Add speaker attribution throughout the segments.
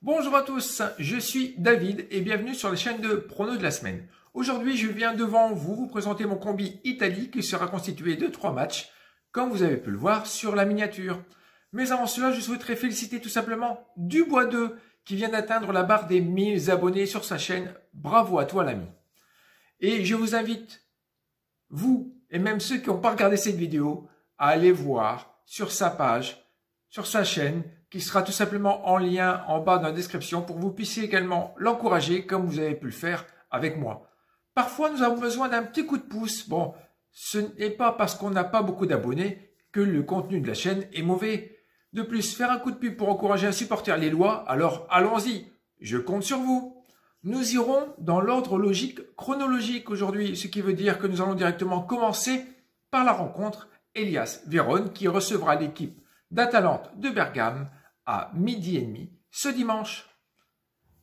Speaker 1: Bonjour à tous, je suis David et bienvenue sur la chaîne de pronos de la semaine. Aujourd'hui, je viens devant vous présenter mon combi Italie qui sera constitué de 3 matchs, comme vous avez pu le voir sur la miniature. Mais avant cela, je souhaiterais féliciter tout simplement Dubois2 qui vient d'atteindre la barre des 1000 abonnés sur sa chaîne. Bravo à toi l'ami. Et je vous invite, vous et même ceux qui n'ont pas regardé cette vidéo, à aller voir sur sa page, sur sa chaîne, qui sera tout simplement en lien en bas dans la description pour que vous puissiez également l'encourager comme vous avez pu le faire avec moi. Parfois, nous avons besoin d'un petit coup de pouce. Bon, ce n'est pas parce qu'on n'a pas beaucoup d'abonnés que le contenu de la chaîne est mauvais. De plus, faire un coup de pub pour encourager un supporter lillois, alors allons-y, je compte sur vous. Nous irons dans l'ordre logique chronologique aujourd'hui, ce qui veut dire que nous allons directement commencer par la rencontre Hellas Vérone qui recevra l'équipe d'Atalante de Bergame à 12h30 ce dimanche.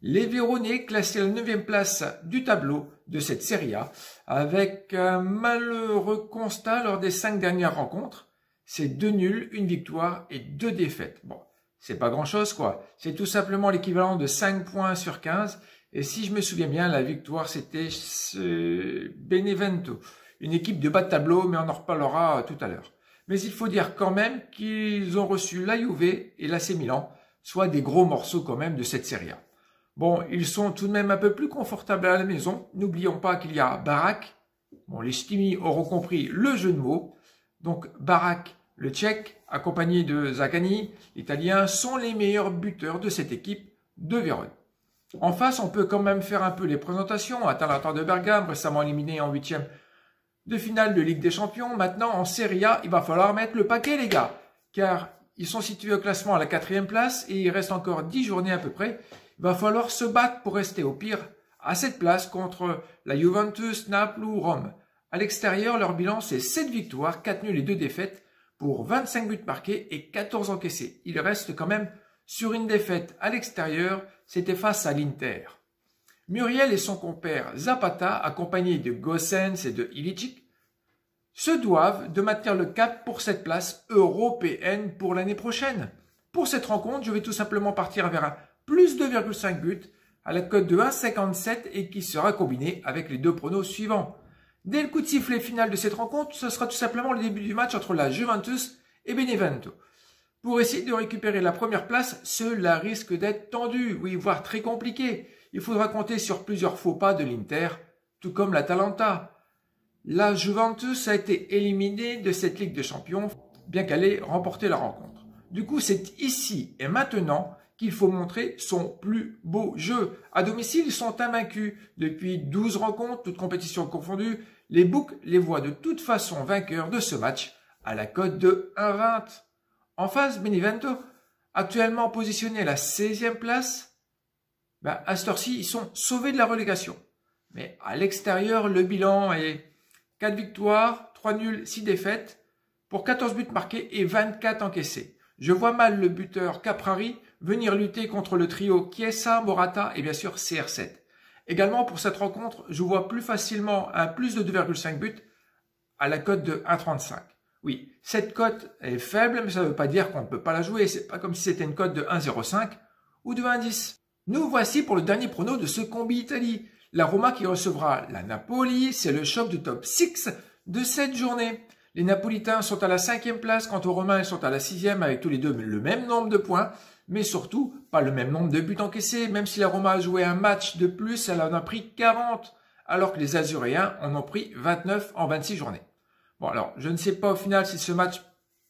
Speaker 1: Les Véronais classés à la 9e place du tableau de cette Serie A avec un malheureux constat lors des 5 dernières rencontres. C'est 2 nuls, 1 victoire et 2 défaites. Bon, c'est pas grand chose quoi. C'est tout simplement l'équivalent de 5 points sur 15. Et si je me souviens bien, la victoire c'était Benevento. Une équipe de bas de tableau, mais on en reparlera tout à l'heure. Mais il faut dire quand même qu'ils ont reçu la Juve et l'AC Milan, soit des gros morceaux quand même de cette Serie A. Bon, ils sont tout de même un peu plus confortables à la maison. N'oublions pas qu'il y a Barak. Bon, les Stimi auront compris le jeu de mots. Donc Barak, le Tchèque, accompagné de Zaccagni, l'Italien, sont les meilleurs buteurs de cette équipe de Vérone. En face, on peut quand même faire un peu les présentations. Atalanta de Bergame, récemment éliminé en 8e de finale de Ligue des Champions. Maintenant, en Serie A, il va falloir mettre le paquet, les gars. Car ils sont situés au classement à la 4e place et il reste encore 10 journées à peu près. Il va falloir se battre pour rester au pire à cette place contre la Juventus, Naples ou Rome. À l'extérieur, leur bilan, c'est 7 victoires, 4 nuls et 2 défaites pour 25 buts marqués et 14 encaissés. Il reste quand même sur une défaite à l'extérieur. C'était face à l'Inter. Muriel et son compère Zapata, accompagnés de Gossens et de Ilicic, se doivent de maintenir le cap pour cette place européenne pour l'année prochaine. Pour cette rencontre, je vais tout simplement partir vers un plus 2,5 buts à la cote de 1,57 et qui sera combiné avec les deux pronos suivants. Dès le coup de sifflet final de cette rencontre, ce sera tout simplement le début du match entre la Juventus et Benevento. Pour essayer de récupérer la première place, cela risque d'être tendu, oui, voire très compliqué. Il faudra compter sur plusieurs faux pas de l'Inter, tout comme l'Atalanta. La Juventus a été éliminée de cette Ligue des Champions, bien qu'elle ait remporté la rencontre. Du coup, c'est ici et maintenant qu'il faut montrer son plus beau jeu. À domicile, ils sont invaincus depuis 12 rencontres, toutes compétitions confondues. Les books les voient de toute façon vainqueurs de ce match à la cote de 1,20. En face, Benevento, actuellement positionné à la 16e place, à cette heure-ci, ils sont sauvés de la relégation. Mais à l'extérieur, le bilan est 4 victoires, 3 nuls, 6 défaites, pour 14 buts marqués et 24 encaissés. Je vois mal le buteur Caprari venir lutter contre le trio Chiesa, Morata et bien sûr CR7. Également, pour cette rencontre, je vois plus facilement un plus de 2,5 buts à la cote de 1,35. Oui, cette cote est faible, mais ça ne veut pas dire qu'on ne peut pas la jouer. C'est pas comme si c'était une cote de 1,05 ou de 1,10. Nous voici pour le dernier prono de ce combi Italie. La Roma qui recevra la Napoli, c'est le choc du top 6 de cette journée. Les Napolitains sont à la 5e place, quant aux Romains ils sont à la 6e avec tous les deux le même nombre de points, mais surtout pas le même nombre de buts encaissés. Même si la Roma a joué un match de plus, elle en a pris 40, alors que les Azuréens en ont pris 29 en 26 journées. Bon alors, je ne sais pas au final si ce match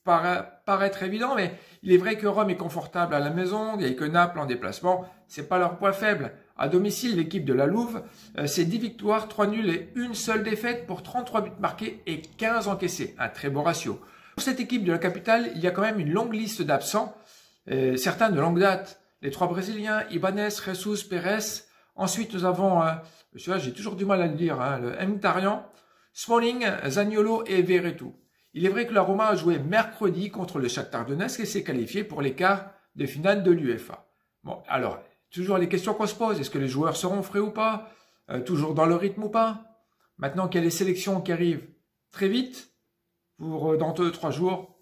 Speaker 1: paraît être évident, mais il est vrai que Rome est confortable à la maison, il n'y a que Naples en déplacement, c'est pas leur point faible. À domicile, l'équipe de la Louve, c'est 10 victoires, 3 nuls et une seule défaite pour 33 buts marqués et 15 encaissés. Un très beau ratio. Pour cette équipe de la capitale, il y a quand même une longue liste d'absents, certains de longue date. Les 3 Brésiliens, Ibanez, Jesus, Pérez. Ensuite, nous avons, j'ai toujours du mal à le dire, le Mkhitaryan, Smalling, Zaniolo et Verretou. Il est vrai que la Roma a joué mercredi contre le Shakhtar Donetsk et s'est qualifié pour les quarts de finale de l'UEFA. Bon, alors, toujours les questions qu'on se pose. Est-ce que les joueurs seront frais ou pas? Toujours dans le rythme ou pas? Maintenant qu'il y a les sélections qui arrivent très vite, pour dans 2-3 jours,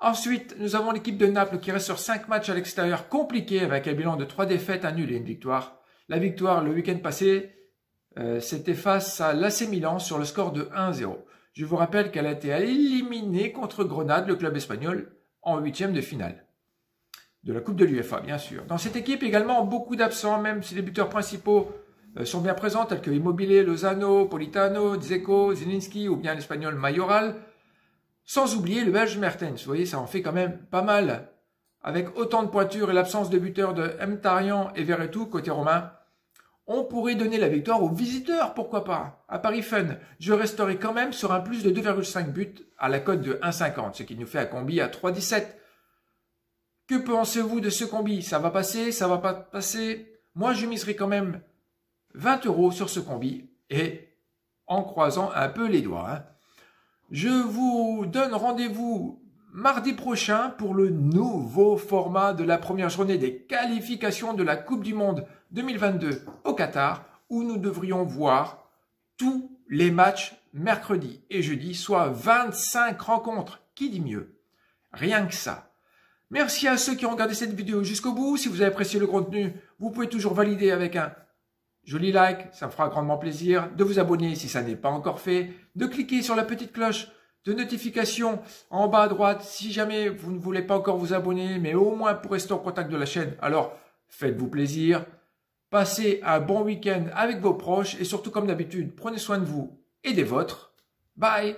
Speaker 1: Ensuite, nous avons l'équipe de Naples qui reste sur 5 matchs à l'extérieur compliqués avec un bilan de 3 défaites, un nul et une victoire. La victoire le week-end passé, c'était face à l'AC Milan sur le score de 1-0. Je vous rappelle qu'elle a été éliminée contre Grenade, le club espagnol, en 8e de finale. De la Coupe de l'UEFA, bien sûr. Dans cette équipe également, beaucoup d'absents, même si les buteurs principaux sont bien présents, tels que Immobile, Lozano, Politano, Dzeko, Zielinski ou bien l'espagnol Mayoral. Sans oublier le belge Mertens. Vous voyez, ça en fait quand même pas mal. Avec autant de pointures et l'absence de buteurs de Mkhitaryan et Verretou côté romain, on pourrait donner la victoire aux visiteurs, pourquoi pas. À Paris Fun, je resterai quand même sur un plus de 2,5 buts à la cote de 1,50, ce qui nous fait un combi à 3,17. Que pensez-vous de ce combi? Ça va passer? Ça va pas passer? Moi, je miserai quand même 20 € sur ce combi et en croisant un peu les doigts. Hein. Je vous donne rendez-vous mardi prochain pour le nouveau format de la première journée des qualifications de la Coupe du Monde 2022 au Qatar, où nous devrions voir tous les matchs mercredi et jeudi, soit 25 rencontres. Qui dit mieux? Rien que ça. Merci à ceux qui ont regardé cette vidéo jusqu'au bout. Si vous avez apprécié le contenu, vous pouvez toujours valider avec un joli like, ça me fera grandement plaisir. De vous abonner si ça n'est pas encore fait. De cliquer sur la petite cloche de notification en bas à droite si jamais vous ne voulez pas encore vous abonner, mais au moins pour rester en contact de la chaîne. Alors, faites-vous plaisir. Passez un bon week-end avec vos proches et surtout comme d'habitude, prenez soin de vous et des vôtres. Bye!